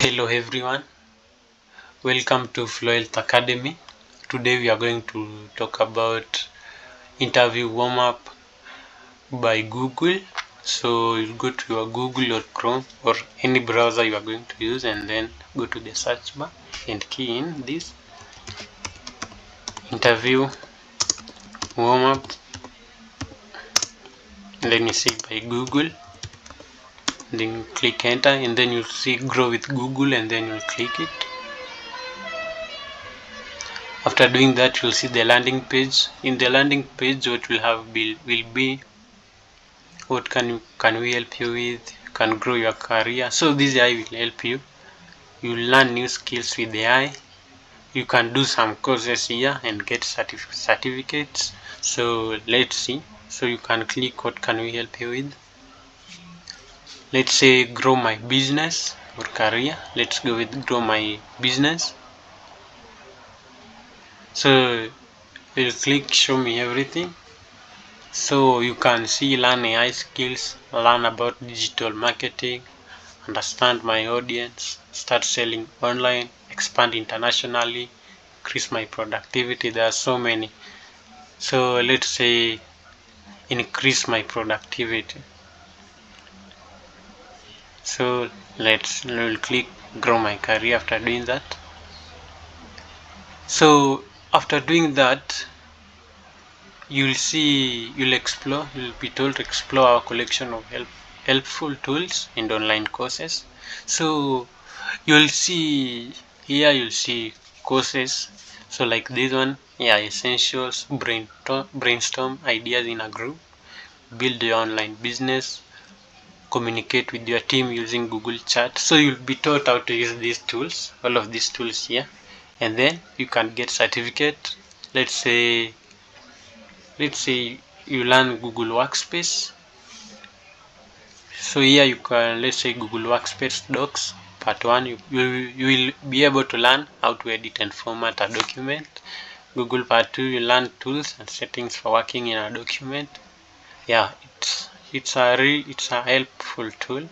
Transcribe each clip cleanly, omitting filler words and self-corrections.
Hello everyone, welcome to Flowealth Academy. Today we are going to talk about interview warm-up by Google. So you'll go to your Google or Chrome or any browser you are going to use, and then go to the search bar and key in this interview warm-up, and then you see by Google, then click enter, and then you'll see grow with Google, and then you'll click it. After doing that, you'll see the landing page. In the landing page, what will have will be what can we help you with. You can grow your career. So this AI will help you. You learn new skills with AI. You can do some courses here and get certificates. So let's see. So you can click what can we help you with. Let's say grow my business or career. Let's go with grow my business. So we'll click show me everything. So you can see learn AI skills, learn about digital marketing, understand my audience, start selling online, expand internationally, increase my productivity. There are so many. So let's say increase my productivity. So we'll click grow my career after doing that. So after doing that, you'll be told to explore our collection of helpful tools and online courses. So you'll see courses, so like this one, essentials, brainstorm ideas in a group, build your online business, communicate with your team using Google Chat. So you'll be taught how to use these tools, all of these tools here, and then you can get certificate. Let's say you learn Google Workspace. So here you can, let's say Google Workspace Docs part 1, you will be able to learn how to edit and format a document. Google part 2, you learn tools and settings for working in a document. It's a helpful tool,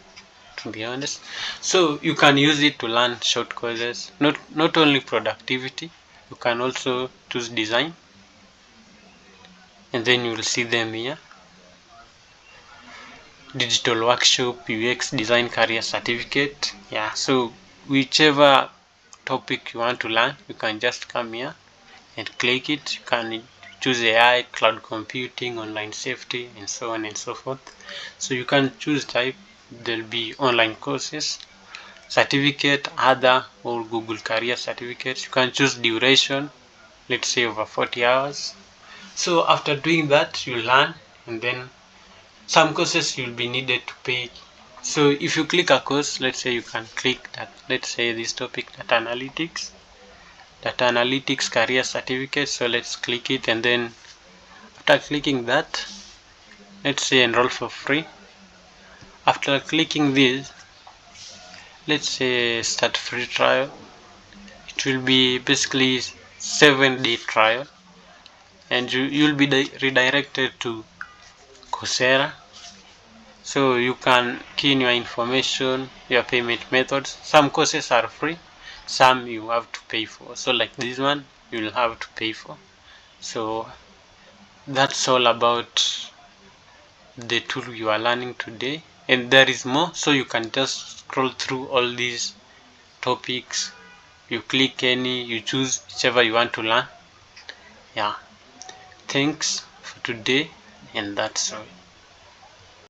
to be honest. So you can use it to learn short courses, not only productivity, you can also choose design, and then you will see them here. Digital workshop, UX design career certificate. So whichever topic you want to learn, you can just come here and click it. You can choose AI, cloud computing, online safety, and so on and so forth. So you can choose type. There'll be online courses, certificate, other, or Google career certificates. You can choose duration, let's say over 40 hours. So after doing that, you learn, and then some courses you'll be needed to pay. So if you click a course, let's say you can click that, let's say this topic, data analytics career certificate. So let's click it, and then after clicking that, let's say enroll for free. After clicking this, let's say start free trial. It will be basically 7-day trial, and you'll be redirected to Coursera. So you can key in your information, your payment methods. Some courses are free, some you have to pay for. So like this one, you'll have to pay for. So that's all about the tool you are learning today, and there is more. So you can just scroll through all these topics. You click any, you choose whichever you want to learn. Thanks for today, and that's all.